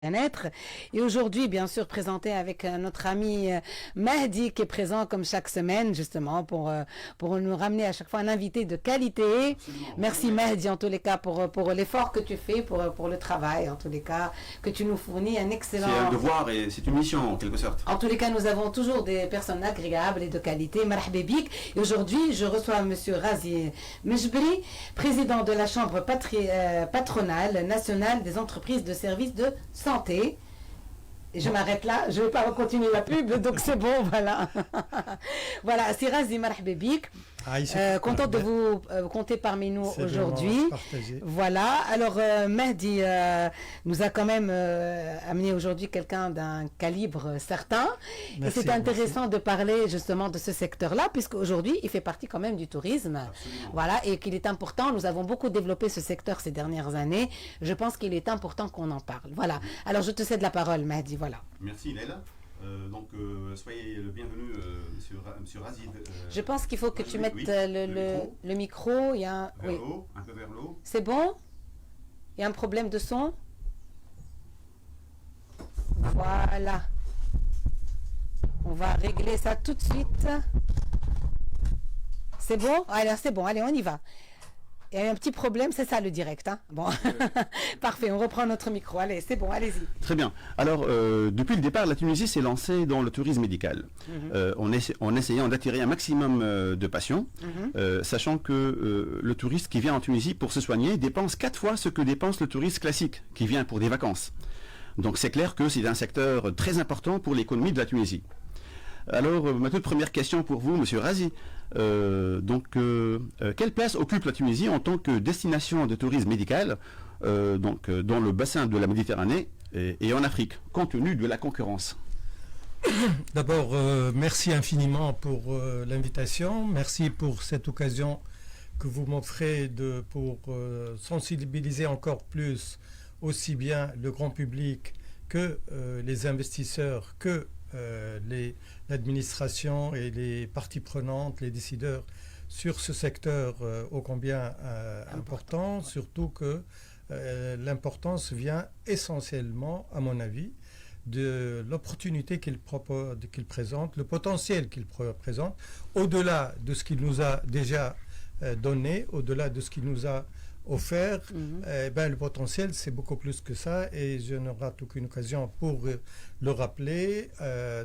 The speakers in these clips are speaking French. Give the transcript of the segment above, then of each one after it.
Bien-être. Et aujourd'hui, bien sûr, présenté avec notre ami Mahdi qui est présent comme chaque semaine, justement, pour nous ramener à chaque fois un invité de qualité. Absolument. Merci Mahdi, en tous les cas, pour l'effort que tu fais, pour le travail, en tous les cas, que tu nous fournis. Un excellent... C'est un devoir et c'est une mission, en quelque sorte. En tous les cas, nous avons toujours des personnes agréables et de qualité. Marhaba bik. Et aujourd'hui, je reçois Monsieur Razi Mejbri, président de la Chambre patronale nationale des entreprises de services de santé. Et je m'arrête là, je ne vais pas continuer la pub, donc c'est bon, voilà. Voilà, c'est Razi Marhaba bik. Contente de vous compter parmi nous aujourd'hui. Voilà, alors Mahdi nous a quand même amené aujourd'hui quelqu'un d'un calibre certain. Merci, et c'est intéressant de parler justement de ce secteur-là, puisque aujourd'hui il fait partie quand même du tourisme. Absolument. Voilà, et qu'il est important, nous avons beaucoup développé ce secteur ces dernières années. Je pense qu'il est important qu'on en parle. Voilà, alors je te cède la parole Mahdi, voilà. Merci Leila. Soyez le bienvenu, monsieur Razi. Je pense qu'il faut que tu mettes le micro. Il y a vers le haut, un peu vers le haut. C'est bon? Il y a un problème de son? Voilà. On va régler ça tout de suite. C'est bon? Alors c'est bon, allez, on y va. Il y a un petit problème, c'est ça le direct. Hein, bon, parfait, on reprend notre micro. Allez, c'est bon, allez-y. Très bien. Alors, depuis le départ, la Tunisie s'est lancée dans le tourisme médical, en essayant d'attirer un maximum de patients, sachant que le touriste qui vient en Tunisie pour se soigner dépense 4 fois ce que dépense le touriste classique, qui vient pour des vacances. Donc c'est clair que c'est un secteur très important pour l'économie de la Tunisie. Alors, ma toute première question pour vous, Monsieur Razi. Quelle place occupe la Tunisie en tant que destination de tourisme médical, dans le bassin de la Méditerranée et en Afrique, compte tenu de la concurrence? D'abord, merci infiniment pour l'invitation. Merci pour cette occasion que vous m'offrez pour sensibiliser encore plus aussi bien le grand public que les investisseurs, que l'administration et les parties prenantes, les décideurs sur ce secteur ô combien important, surtout que l'importance vient essentiellement, à mon avis, de l'opportunité qu'il présente, le potentiel qu'il présente, au-delà de ce qu'il nous a déjà donné, au-delà de ce qu'il nous a offert, le potentiel c'est beaucoup plus que ça, et je ne rate aucune occasion pour le rappeler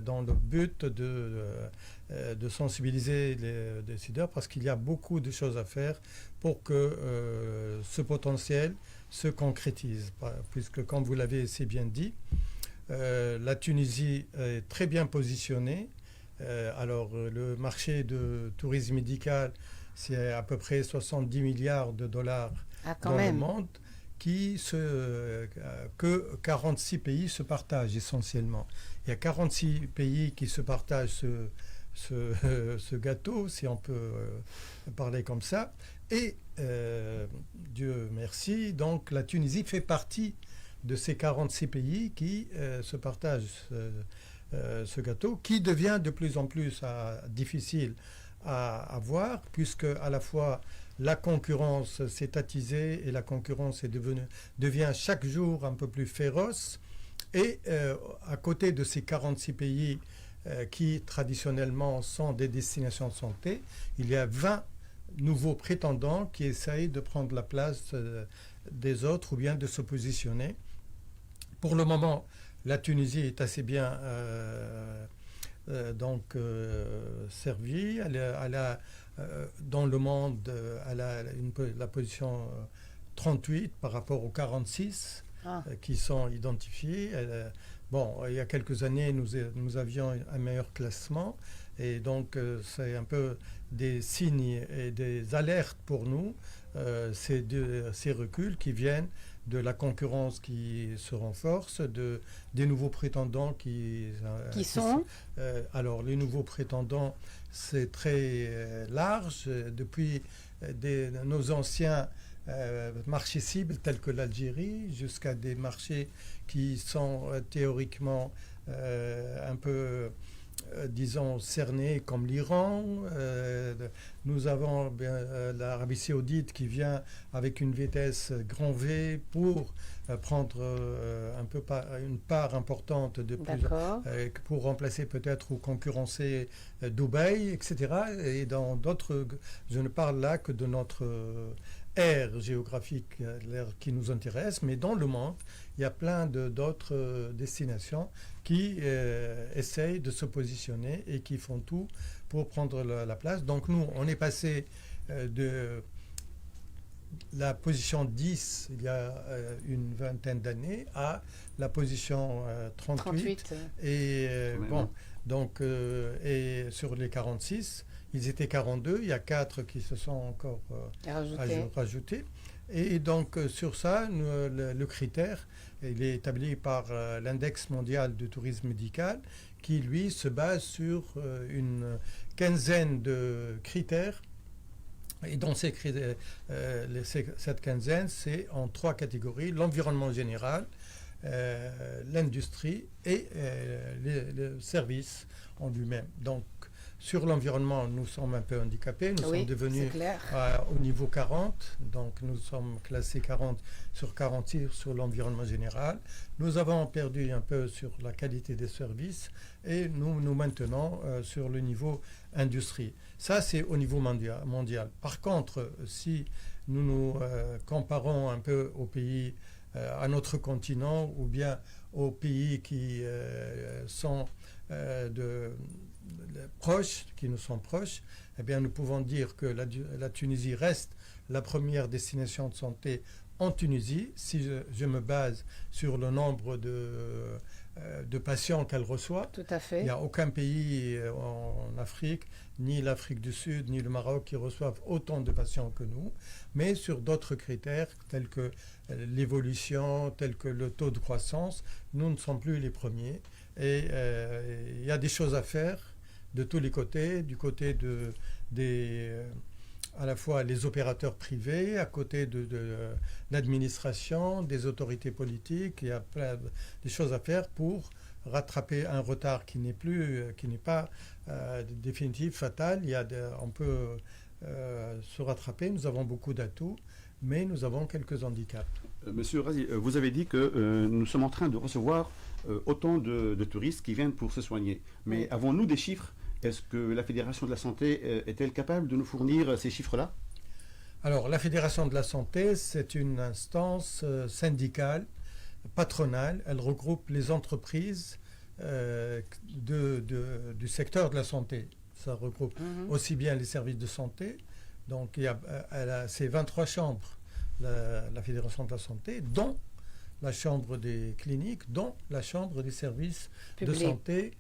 dans le but de sensibiliser les décideurs, parce qu'il y a beaucoup de choses à faire pour que ce potentiel se concrétise, puisque comme vous l'avez assez bien dit, la Tunisie est très bien positionnée. Le marché de tourisme médical, c'est à peu près 70 milliards de dollars dans le monde, que 46 pays se partagent essentiellement. Il y a 46 pays qui se partagent ce gâteau, si on peut parler comme ça. Et Dieu merci, donc la Tunisie fait partie de ces 46 pays qui se partagent ce gâteau, qui devient de plus en plus difficile à voir, puisque à la fois la concurrence s'est attisée et la concurrence devient chaque jour un peu plus féroce. Et à côté de ces 46 pays qui traditionnellement sont des destinations de santé, il y a 20 nouveaux prétendants qui essayent de prendre la place des autres ou bien de se positionner. Pour le moment, la Tunisie est assez bien servie. Elle a, dans le monde, elle a la position 38 par rapport aux 46 qui sont identifiés. Il y a quelques années, nous avions un meilleur classement, et donc c'est un peu des signes et des alertes pour nous, ces reculs qui viennent de la concurrence qui se renforce, des nouveaux prétendants qui sont alors les nouveaux prétendants, c'est très large, depuis nos anciens marchés cibles tels que l'Algérie, jusqu'à des marchés qui sont théoriquement un peu disons, cernés comme l'Iran. Nous avons l'Arabie saoudite qui vient avec une vitesse grand V pour prendre une part importante de plus, pour remplacer peut-être ou concurrencer Dubaï, etc. Et dans d'autres, je ne parle là que de notre aire géographique, l'aire qui nous intéresse, mais dans le monde, il y a plein d'autres destinations qui essayent de se positionner et qui font tout pour prendre la place. Donc nous, on est passé de la position 10 il y a une vingtaine d'années à la position 38. Et donc et sur les 46, ils étaient 42, il y a 4 qui se sont encore rajoutés. Et donc sur ça, le critère, il est établi par l'index mondial du tourisme médical qui, lui, se base sur une quinzaine de critères. Et dans ces critères, cette quinzaine, c'est en 3 catégories: l'environnement général, l'industrie et le service en lui-même. Donc, sur l'environnement, nous sommes un peu handicapés. Nous sommes devenus au niveau 40. Donc, nous sommes classés 40 sur 46 sur l'environnement général. Nous avons perdu un peu sur la qualité des services et nous maintenons sur le niveau industrie. Ça, c'est au niveau mondial. Par contre, si nous nous comparons un peu aux pays, à notre continent, ou bien aux pays qui sont proches, qui nous sont proches, eh bien, nous pouvons dire que la Tunisie reste la première destination de santé en Tunisie, si je me base sur le nombre de patients qu'elle reçoit. Tout à fait. Il n'y a aucun pays en Afrique, ni l'Afrique du Sud, ni le Maroc, qui reçoivent autant de patients que nous. Mais sur d'autres critères, tels que l'évolution, tels que le taux de croissance, nous ne sommes plus les premiers. Et il y a des choses à faire de tous les côtés, du côté à la fois les opérateurs privés, à côté de l'administration, des autorités politiques. Il y a plein de choses à faire pour rattraper un retard qui n'est pas définitif, fatal. On peut se rattraper. Nous avons beaucoup d'atouts, mais nous avons quelques handicaps. Monsieur Razi, vous avez dit que nous sommes en train de recevoir autant de touristes qui viennent pour se soigner. Mais avons-nous des chiffres? Est-ce que la Fédération de la Santé est-elle capable de nous fournir ces chiffres-là? Alors, la Fédération de la Santé, c'est une instance syndicale, patronale. Elle regroupe les entreprises du secteur de la santé. Ça regroupe aussi bien les services de santé. Donc, elle a ses 23 chambres, la Fédération de la Santé, dont la chambre des cliniques, dont la chambre des services de santé.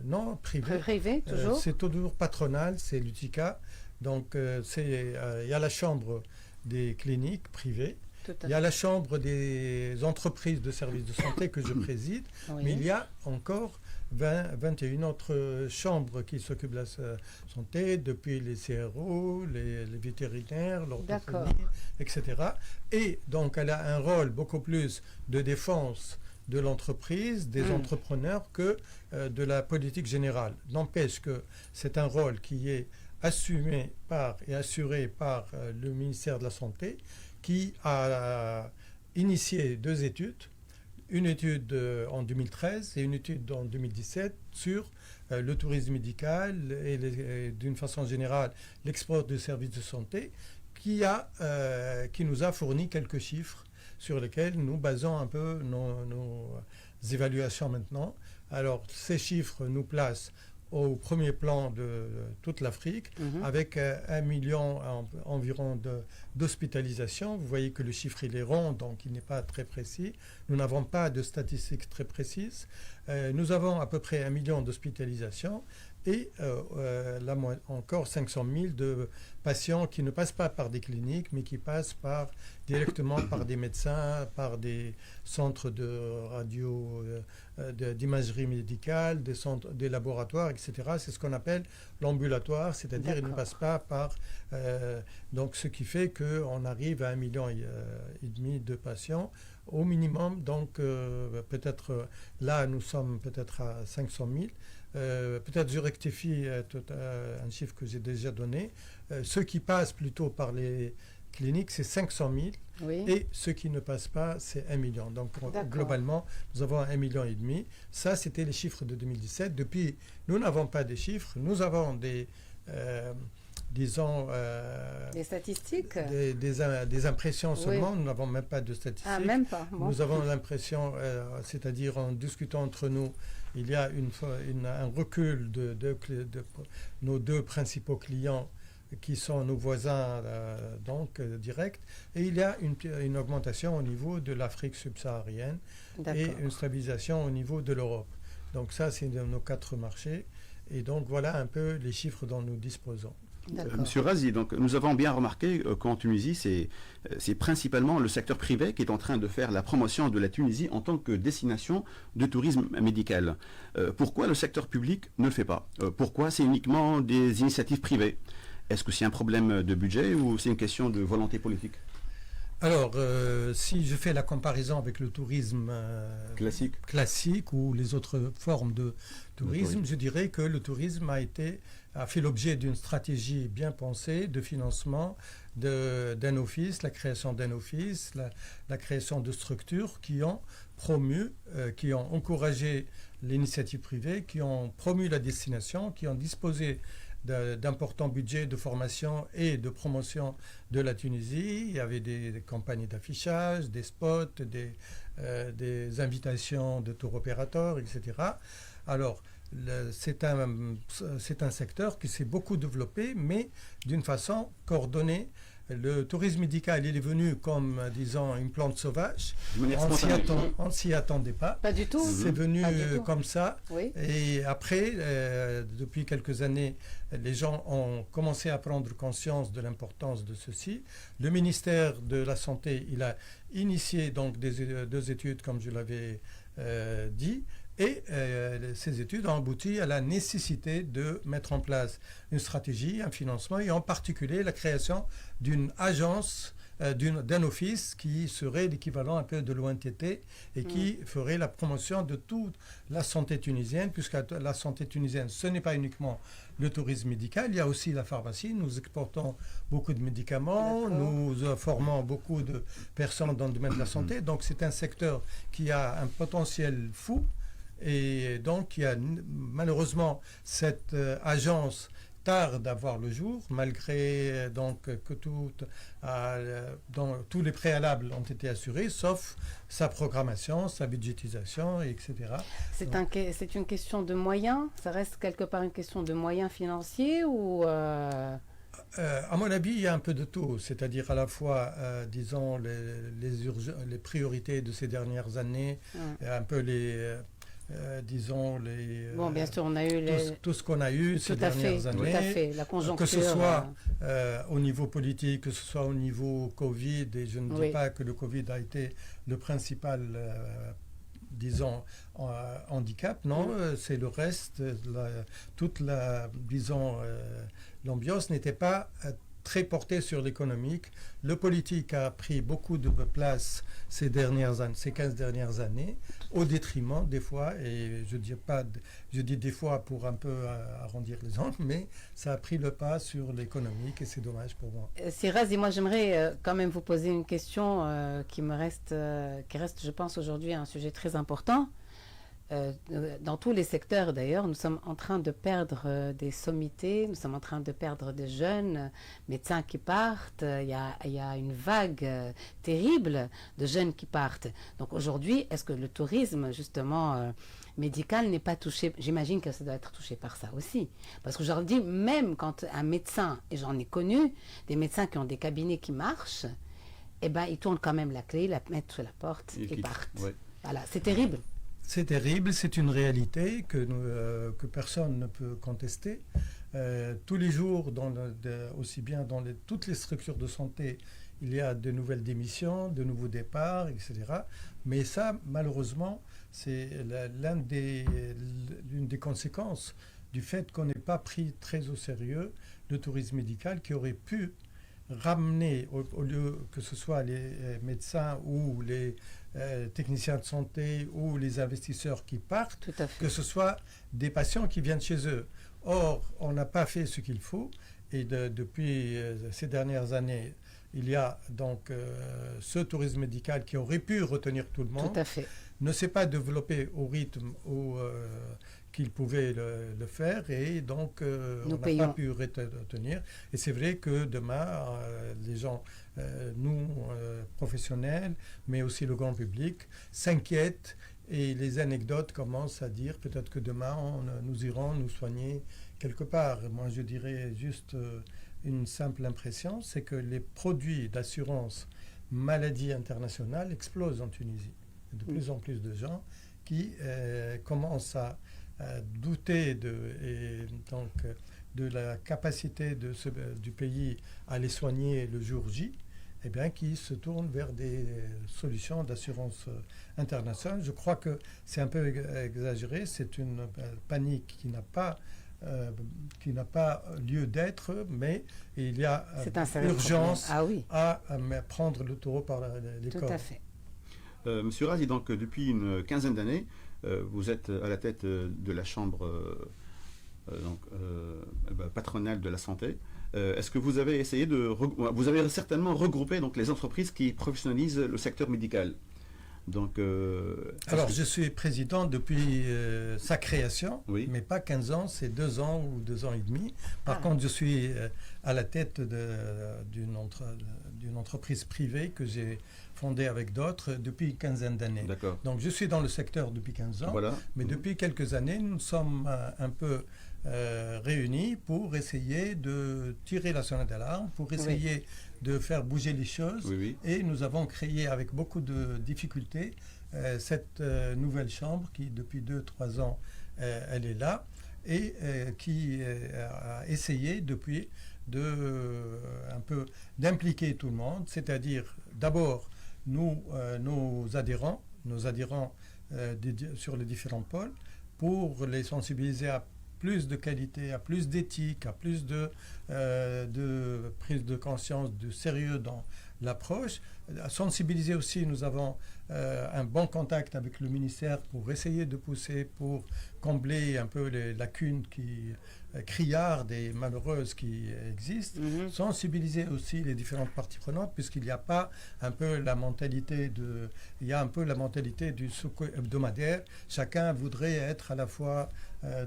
Non, privé. Toujours. C'est toujours patronal, c'est l'UTICA. Donc, il y a la chambre des cliniques privées, il y a la chambre des entreprises de services de santé que je préside, mais il y a encore 21 autres chambres qui s'occupent de la santé, depuis les CRO, les vétérinaires, l'orthophonie, etc. Et donc, elle a un rôle beaucoup plus de défense de l'entreprise, des entrepreneurs, que de la politique générale. N'empêche que c'est un rôle qui est assumé et assuré par le ministère de la Santé, qui a initié 2 études, une étude en 2013 et une étude en 2017 sur le tourisme médical et d'une façon générale l'export de services de santé, qui nous a fourni quelques chiffres sur lesquels nous basons un peu nos évaluations maintenant. Alors, ces chiffres nous placent au premier plan de toute l'Afrique, avec 1 million environ d'hospitalisations. Vous voyez que le chiffre, il est rond, donc il n'est pas très précis. Nous n'avons pas de statistiques très précises. Nous avons à peu près 1 million d'hospitalisations et encore 500 000 de patients qui ne passent pas par des cliniques, mais qui passent directement par des médecins, par des centres de radio, d'imagerie médicale, des laboratoires, etc. C'est ce qu'on appelle l'ambulatoire, c'est-à-dire ils ne passent pas par... donc ce qui fait qu'on arrive à 1,5 million de patients au minimum. Donc, peut-être là, nous sommes peut-être à 500 000. Peut-être je rectifie un chiffre que j'ai déjà donné. Ceux qui passent plutôt par les cliniques, c'est 500 000. Oui. Et ceux qui ne passent pas, c'est 1 million. Donc, globalement, nous avons 1,5 million. Ça, c'était les chiffres de 2017. Depuis, nous n'avons pas de chiffres. Nous avons des... disons, des statistiques, des impressions seulement. Oui. Nous n'avons même pas de statistiques. Ah, même pas. Bon. Nous avons l'impression, c'est-à-dire en discutant entre nous, il y a un recul de nos deux principaux clients qui sont nos voisins directs, et il y a une augmentation au niveau de l'Afrique subsaharienne et une stabilisation au niveau de l'Europe. Donc ça, c'est nos 4 marchés, et donc voilà un peu les chiffres dont nous disposons. Monsieur Razi, donc nous avons bien remarqué qu'en Tunisie, c'est principalement le secteur privé qui est en train de faire la promotion de la Tunisie en tant que destination de tourisme médical. Pourquoi le secteur public ne le fait pas? Pourquoi c'est uniquement des initiatives privées? Est-ce que c'est un problème de budget ou c'est une question de volonté politique? Alors, si je fais la comparaison avec le tourisme classique ou les autres formes de tourisme, je dirais que le tourisme a fait l'objet d'une stratégie bien pensée de financement d'un office, la création d'un office, la création de structures qui ont promu, qui ont encouragé l'initiative privée, qui ont promu la destination, qui ont disposé d'importants budgets de formation et de promotion de la Tunisie. Il y avait des campagnes d'affichage, des spots, des invitations de tour opérateurs, etc. Alors, c'est un secteur qui s'est beaucoup développé, mais d'une façon coordonnée. Le tourisme médical, il est venu comme, disons, une plante sauvage. On ne s'y attendait pas. Pas du tout. C'est venu comme ça. Oui. Et après, depuis quelques années, les gens ont commencé à prendre conscience de l'importance de ceci. Le ministère de la Santé, il a initié donc deux études, comme je l'avais dit. Et ces études ont abouti à la nécessité de mettre en place une stratégie, un financement, et en particulier la création d'une agence, d'un office qui serait l'équivalent un peu de l'ONTT et qui ferait la promotion de toute la santé tunisienne, puisque la santé tunisienne, ce n'est pas uniquement le tourisme médical, il y a aussi la pharmacie. Nous exportons beaucoup de médicaments, nous formons beaucoup de personnes dans le domaine de la santé, donc c'est un secteur qui a un potentiel fou. Et donc, il y a malheureusement cette agence tarde à voir le jour, malgré donc que tous les préalables ont été assurés, sauf sa programmation, sa budgétisation, etc. C'est une question de moyens? Ça reste quelque part une question de moyens financiers ou à mon avis, il y a un peu de tout, c'est-à-dire à la fois, disons, les priorités de ces dernières années, un peu disons bien sûr, on a eu tout ce qu'on a eu ces dernières années, tout à fait, la conjoncture, que ce soit au niveau politique, que ce soit au niveau Covid, et je ne dis pas que le Covid a été le principal disons handicap, non, c'est le reste, disons l'ambiance n'était pas très porté sur l'économique. Le politique a pris beaucoup de place ces 15 dernières années, au détriment des fois, et je dis des fois pour un peu arrondir les angles, mais ça a pris le pas sur l'économique et c'est dommage pour moi. Razi, moi j'aimerais quand même vous poser une question qui reste, je pense, aujourd'hui un sujet très important. Dans tous les secteurs d'ailleurs, nous sommes en train de perdre des sommités, nous sommes en train de perdre des jeunes médecins qui partent, il y a une vague terrible de jeunes qui partent. Donc aujourd'hui, est-ce que le tourisme justement médical n'est pas touché? J'imagine que ça doit être touché par ça aussi. Parce que je leur dis, même quand un médecin, et j'en ai connu, des médecins qui ont des cabinets qui marchent, eh ben, ils tournent quand même la clé, la mettent sous la porte et partent. Ouais. Voilà, c'est terrible. C'est terrible, c'est une réalité que personne ne peut contester. Tous les jours, aussi bien dans toutes les structures de santé, il y a de nouvelles démissions, de nouveaux départs, etc. Mais ça, malheureusement, c'est l'une des conséquences du fait qu'on n'ait pas pris très au sérieux le tourisme médical qui aurait pu ramener, au lieu que ce soit les médecins ou les techniciens de santé ou les investisseurs qui partent, que ce soit des patients qui viennent chez eux. Or, on n'a pas fait ce qu'il faut et depuis ces dernières années, il y a donc ce tourisme médical qui aurait pu retenir tout le monde, ne s'est pas développé au rythme qu'il pouvait le faire et donc on n'a pas pu retenir. Et c'est vrai que demain, les gens, nous professionnels, mais aussi le grand public, s'inquiètent et les anecdotes commencent à dire peut-être que demain nous irons nous soigner quelque part. Moi je dirais juste une simple impression, c'est que les produits d'assurance maladie internationale explosent en Tunisie. De plus en plus de gens qui commencent à douter de la capacité du pays à les soigner le jour J, et bien, qui se tournent vers des solutions d'assurance internationale. Je crois que c'est un peu exagéré, c'est une panique qui n'a pas lieu d'être, mais il y a urgence à prendre le taureau par les cornes. Tout à fait. Monsieur Razi, donc depuis une quinzaine d'années, vous êtes à la tête de la chambre patronale de la santé. Est-ce que vous avez essayé vous avez certainement regroupé donc les entreprises qui professionnalisent le secteur médical. Donc, alors, je suis président depuis sa création, mais pas 15 ans, c'est 2 ans ou 2 ans et demi. Par contre, je suis à la tête d'une entreprise privée que j'ai fondée avec d'autres depuis une quinzaine d'années. Donc, je suis dans le secteur depuis 15 ans, mais depuis quelques années, nous sommes un peu réunis pour essayer de tirer la sonnette d'alarme, pour essayer de faire bouger les choses. Et nous avons créé avec beaucoup de difficultés cette nouvelle chambre qui, depuis 2-3 ans, elle est là et qui a essayé depuis un peu d'impliquer tout le monde, c'est-à-dire d'abord nos adhérents sur les différents pôles pour les sensibiliser à plus de qualité, à plus d'éthique, à plus de prise de conscience, de sérieux dans l'approche. À sensibiliser aussi, nous avons un bon contact avec le ministère pour essayer de pousser, pour combler un peu les lacunes criardes et malheureuses qui existent. Sensibiliser aussi les différentes parties prenantes, puisqu'il n'y a pas un peu la mentalité il y a un peu la mentalité du souk hebdomadaire. Chacun voudrait être à la fois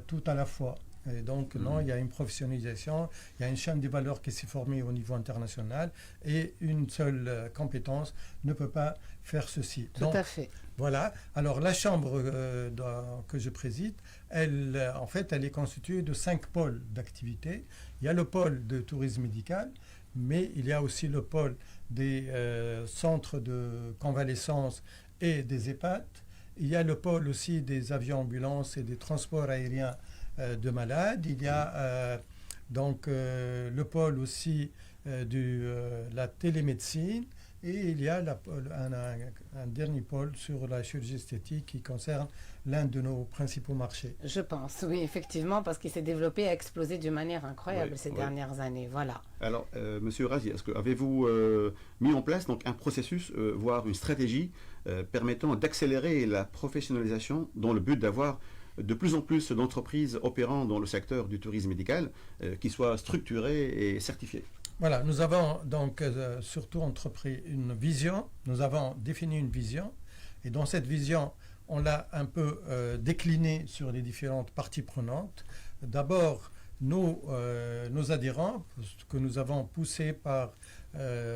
tout à la fois. Et donc, non, il y a une professionnalisation, il y a une chaîne de valeur qui s'est formée au niveau international et une seule compétence ne peut pas faire ceci. Tout à fait. Voilà. Alors, la chambre que je préside, elle est constituée de 5 pôles d'activité. Il y a le pôle de tourisme médical, mais il y a aussi le pôle des centres de convalescence et des EHPAD. Il y a le pôle aussi des avions ambulances et des transports aériens de malades. Il y a le pôle aussi de la télémédecine et il y a un dernier pôle sur la chirurgie esthétique qui concerne l'un de nos principaux marchés. Je pense, oui, effectivement, parce qu'il s'est développé et a explosé d'une manière incroyable ces dernières années. Voilà. Alors, Monsieur Razi, avez-vous mis en place donc un processus, voire une stratégie permettant d'accélérer la professionnalisation dans le but d'avoir de plus en plus d'entreprises opérant dans le secteur du tourisme médical qui soient structurées et certifiées? Voilà, nous avons donc surtout entrepris une vision, nous avons défini une vision, et dans cette vision, on l'a un peu déclinée sur les différentes parties prenantes. D'abord, nos adhérents, que nous avons poussés par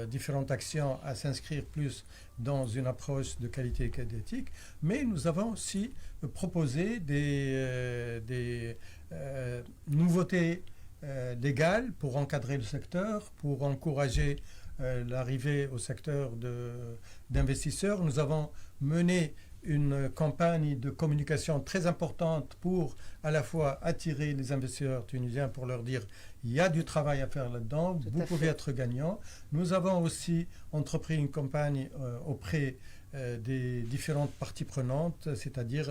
différentes actions à s'inscrire plus dans une approche de qualité et d'éthique, mais nous avons aussi proposé des nouveautés légales pour encadrer le secteur, pour encourager l'arrivée au secteur d'investisseurs. Nous avons mené une campagne de communication très importante pour à la fois attirer les investisseurs tunisiens pour leur dire il y a du travail à faire là-dedans, vous pouvez être gagnant. Nous avons aussi entrepris une campagne auprès des différentes parties prenantes, c'est-à-dire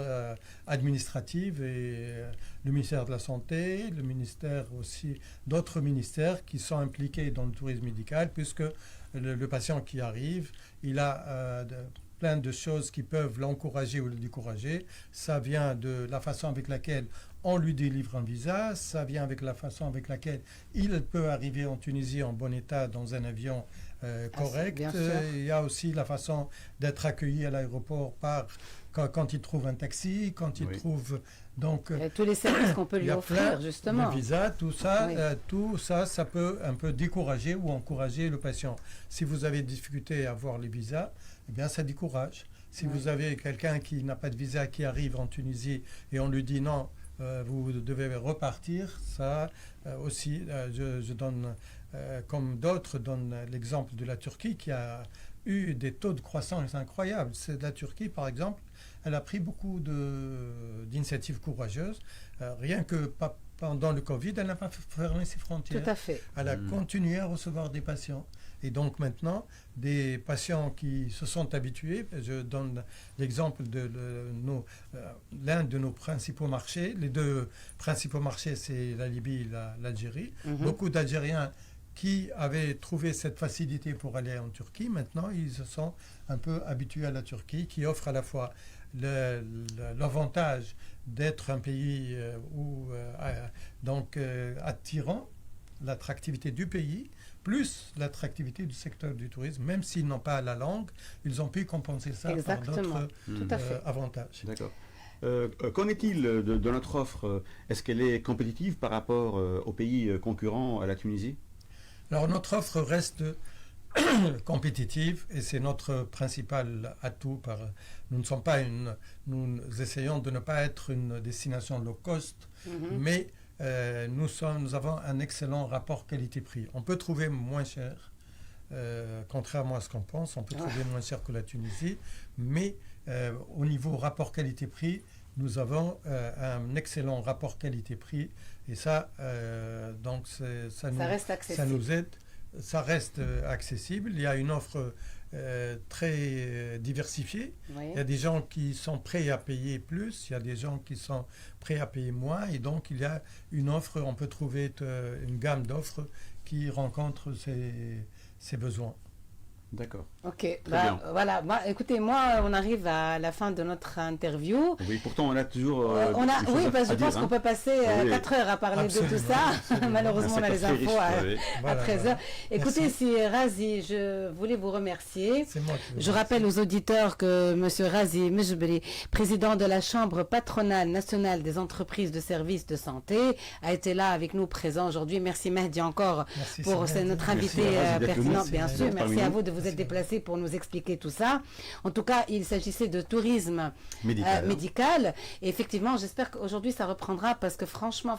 administratives et le ministère de la Santé, le ministère aussi, d'autres ministères qui sont impliqués dans le tourisme médical, puisque le patient qui arrive, il a plein de choses qui peuvent l'encourager ou le décourager. Ça vient de la façon avec laquelle on lui délivre un visa, ça vient avec la façon avec laquelle il peut arriver en Tunisie en bon état dans un avion correct. Il y a aussi la façon d'être accueilli à l'aéroport quand il trouve un taxi, quand il trouve donc tous les services qu'on peut lui offrir justement. Le visa, tout ça, ça peut un peu décourager ou encourager le patient. Si vous avez des difficultés à avoir les visas, eh bien ça décourage. Si vous avez quelqu'un qui n'a pas de visa qui arrive en Tunisie et on lui dit non, vous devez repartir, ça aussi, je donne, comme d'autres donnent l'exemple de la Turquie qui a eu des taux de croissance incroyables. C'est la Turquie, par exemple, elle a pris beaucoup d'initiatives courageuses. Rien que pendant le Covid, elle n'a pas fermé ses frontières. Tout à fait. Elle a continué à recevoir des patients. Et donc maintenant, des patients qui se sont habitués, je donne l'exemple de l'un de nos principaux marchés. Les deux principaux marchés, c'est la Libye et l'Algérie. Beaucoup d'Algériens qui avaient trouvé cette facilité pour aller en Turquie, maintenant ils se sont un peu habitués à la Turquie, qui offre à la fois l'avantage d'être un pays attirant, l'attractivité du pays, plus l'attractivité du secteur du tourisme. Même s'ils n'ont pas la langue, ils ont pu compenser ça par d'autres avantages. D'accord. Qu'en est-il de notre offre? Est-ce qu'elle est compétitive par rapport aux pays concurrents à la Tunisie? Alors notre offre reste compétitive et c'est notre principal atout. Nous essayons de ne pas être une destination low cost, mais nous avons un excellent rapport qualité-prix. On peut trouver moins cher, contrairement à ce qu'on pense, on peut trouver moins cher que la Tunisie, mais au niveau rapport qualité-prix, nous avons un excellent rapport qualité-prix et ça, ça nous aide. Ça reste accessible. Il y a une offre très diversifiée. Il y a des gens qui sont prêts à payer plus, il y a des gens qui sont prêts à payer moins. Et donc, il y a une offre, on peut trouver une gamme d'offres qui rencontre ces besoins. D'accord. Ok, voilà. Écoutez, on arrive à la fin de notre interview. Oui, pourtant on a toujours. Je pense qu'on peut passer 4 heures à parler de tout ça. Malheureusement, on a les infos à 13 heures. Écoutez, c'est Razi, je voulais vous remercier. Je rappelle aux auditeurs que M. Razi Mejbri, président de la Chambre patronale nationale des entreprises de services de santé, a été là avec nous présent aujourd'hui. Merci Mehdi encore pour notre invité pertinent. Bien sûr, merci à vous de vous êtes déplacé pour nous expliquer tout ça. En tout cas, il s'agissait de tourisme médical. Et effectivement, j'espère qu'aujourd'hui, ça reprendra parce que franchement,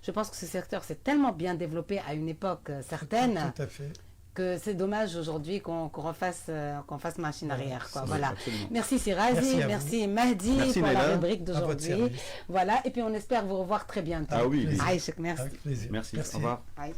je pense que ce secteur s'est tellement bien développé à une époque certaine. Tout à fait. Que c'est dommage aujourd'hui qu'on fasse machine arrière. Voilà. Merci Sirazi, merci Mahdi pour la rubrique d'aujourd'hui. Voilà. Et puis on espère vous revoir très bientôt. Ah oui, Aïchek, merci. Avec plaisir. Merci. Au revoir. Aïch.